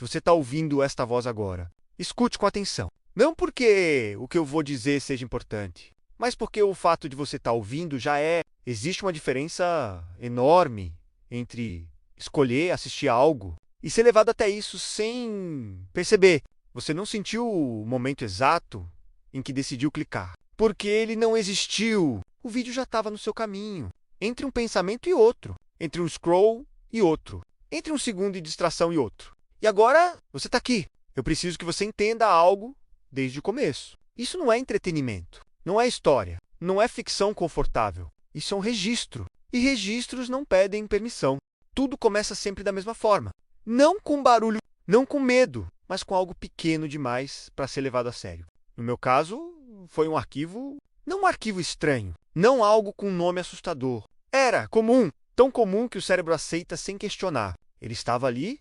Se você está ouvindo esta voz agora, escute com atenção. Não porque o que eu vou dizer seja importante, mas porque o fato de você estar ouvindo já é... Existe uma diferença enorme entre escolher assistir a algo e ser levado até isso sem perceber. Você não sentiu o momento exato em que decidiu clicar, porque ele não existiu. O vídeo já estava no seu caminho, entre um pensamento e outro, entre um scroll e outro, entre um segundo de distração e outro. E agora você está aqui. Eu preciso que você entenda algo desde o começo. Isso não é entretenimento, não é história, não é ficção confortável. Isso é um registro. E registros não pedem permissão. Tudo começa sempre da mesma forma. Não com barulho, não com medo, mas com algo pequeno demais para ser levado a sério. No meu caso, foi um arquivo, não um arquivo estranho, não algo com um nome assustador. Era comum, tão comum que o cérebro aceita sem questionar. Ele estava ali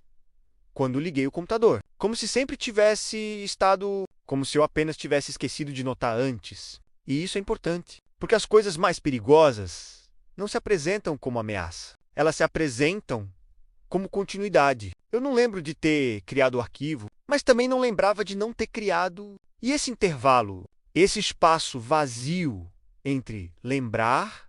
quando liguei o computador, como se sempre tivesse estado, como se eu apenas tivesse esquecido de notar antes. E isso é importante, porque as coisas mais perigosas não se apresentam como ameaça. Elas se apresentam como continuidade. Eu não lembro de ter criado o arquivo, mas também não lembrava de não ter criado. E esse intervalo, esse espaço vazio entre lembrar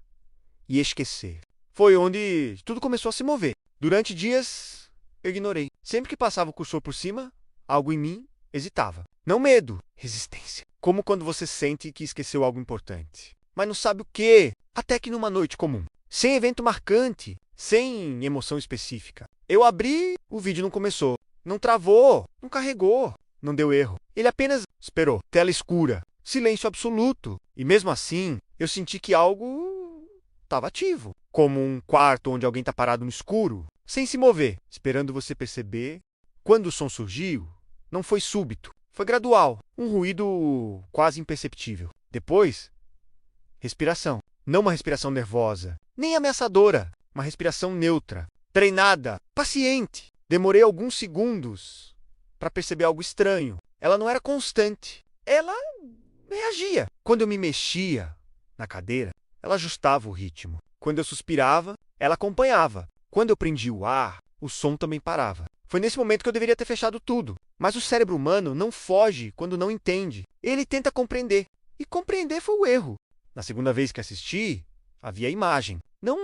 e esquecer, foi onde tudo começou a se mover. Durante dias, eu ignorei. Sempre que passava o cursor por cima, algo em mim hesitava. Não medo, resistência. Como quando você sente que esqueceu algo importante, mas não sabe o quê. Até que numa noite comum, sem evento marcante, sem emoção específica, eu abri, o vídeo não começou, não travou, não carregou, não deu erro. Ele apenas esperou. Tela escura, silêncio absoluto. E mesmo assim, eu senti que algo estava ativo. Como um quarto onde alguém está parado no escuro, sem se mover, esperando você perceber. Quando o som surgiu, não foi súbito, foi gradual. Um ruído quase imperceptível. Depois, respiração. Não uma respiração nervosa, nem ameaçadora. Uma respiração neutra, treinada, paciente. Demorei alguns segundos para perceber algo estranho. Ela não era constante. Ela reagia. Quando eu me mexia na cadeira, ela ajustava o ritmo. Quando eu suspirava, ela acompanhava. Quando eu prendia o ar, o som também parava. Foi nesse momento que eu deveria ter fechado tudo. Mas o cérebro humano não foge quando não entende. Ele tenta compreender. E compreender foi o erro. Na segunda vez que assisti, havia imagem. Não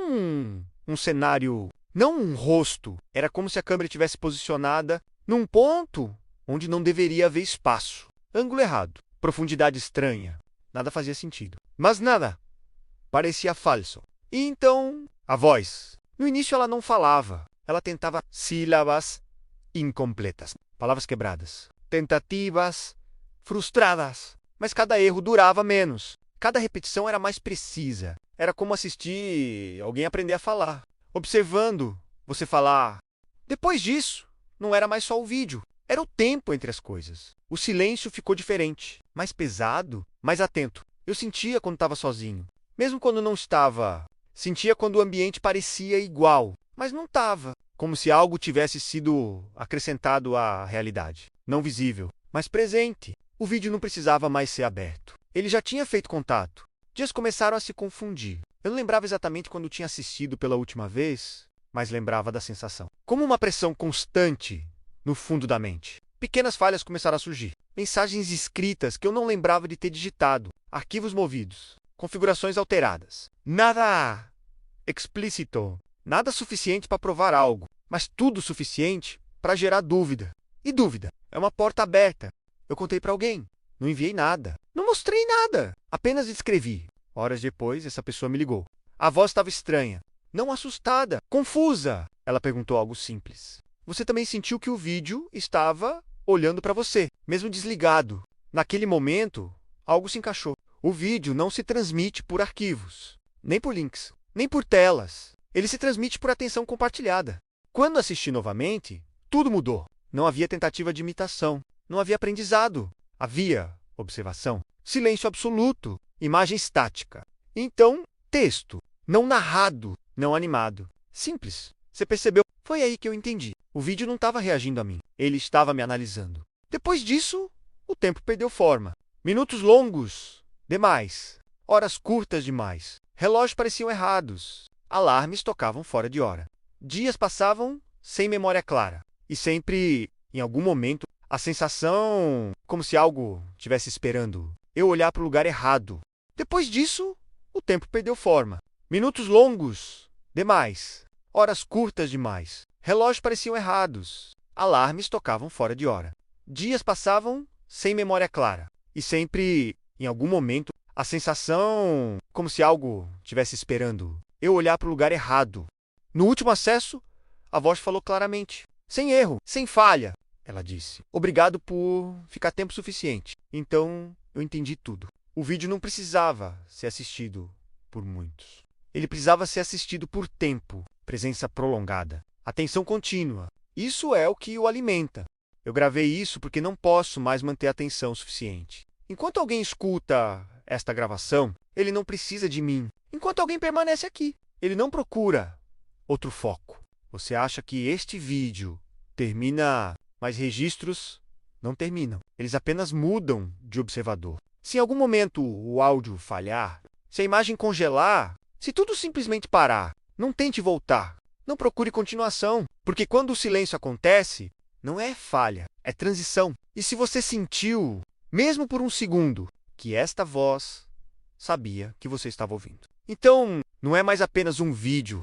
um cenário, não um rosto. Era como se a câmera estivesse posicionada num ponto onde não deveria haver espaço. Ângulo errado. Profundidade estranha. Nada fazia sentido. Mas nada. Parecia falso. E então, a voz. No início ela não falava. Ela tentava sílabas incompletas. Palavras quebradas. Tentativas frustradas. Mas cada erro durava menos. Cada repetição era mais precisa. Era como assistir alguém aprender a falar. Observando você falar. Depois disso, não era mais só o vídeo. Era o tempo entre as coisas. O silêncio ficou diferente. Mais pesado, mais atento. Eu sentia quando estava sozinho. Mesmo quando não estava. Sentia quando o ambiente parecia igual. Mas não estava. Como se algo tivesse sido acrescentado à realidade. Não visível, mas presente. O vídeo não precisava mais ser aberto. Ele já tinha feito contato. Dias começaram a se confundir. Eu não lembrava exatamente quando tinha assistido pela última vez, mas lembrava da sensação. Como uma pressão constante no fundo da mente. Pequenas falhas começaram a surgir. Mensagens escritas que eu não lembrava de ter digitado. Arquivos movidos. Configurações alteradas. Nada explícito. Nada suficiente para provar algo, mas tudo suficiente para gerar dúvida. E dúvida é uma porta aberta. Eu contei para alguém. Não enviei nada. Não mostrei nada. Apenas escrevi. Horas depois, essa pessoa me ligou. A voz estava estranha. Não assustada. Confusa. Ela perguntou algo simples. Você também sentiu que o vídeo estava olhando para você, mesmo desligado. Naquele momento, algo se encaixou. O vídeo não se transmite por arquivos, nem por links, nem por telas. Ele se transmite por atenção compartilhada. Quando assisti novamente, tudo mudou. Não havia tentativa de imitação. Não havia aprendizado. Havia observação, silêncio absoluto, imagem estática. Então, texto, não narrado, não animado. Simples. Você percebeu? Foi aí que eu entendi. O vídeo não estava reagindo a mim. Ele estava me analisando. Depois disso, o tempo perdeu forma. Minutos longos, demais. Horas curtas demais. Relógios pareciam errados. Alarmes tocavam fora de hora. Dias passavam sem memória clara. E sempre Em algum momento, a sensação como se algo tivesse esperando eu olhar para o lugar errado. Depois disso, o tempo perdeu forma. Minutos longos demais. Horas curtas demais. Relógios pareciam errados. Alarmes tocavam fora de hora. Dias passavam sem memória clara. E sempre, em algum momento, a sensação como se algo tivesse esperando eu olhar para o lugar errado. No último acesso, a voz falou claramente. Sem erro, sem falha. Ela disse. Obrigado por ficar tempo suficiente. Então, eu entendi tudo. O vídeo não precisava ser assistido por muitos. Ele precisava ser assistido por tempo, presença prolongada, atenção contínua. Isso é o que o alimenta. Eu gravei isso porque não posso mais manter a atenção suficiente. Enquanto alguém escuta esta gravação, ele não precisa de mim. Enquanto alguém permanece aqui, ele não procura outro foco. Você acha que este vídeo termina, mas registros não terminam. Eles apenas mudam de observador. Se em algum momento o áudio falhar, se a imagem congelar, se tudo simplesmente parar, não tente voltar. Não procure continuação, porque quando o silêncio acontece, não é falha, é transição. E se você sentiu, mesmo por um segundo, que esta voz sabia que você estava ouvindo. Então, não é mais apenas um vídeo,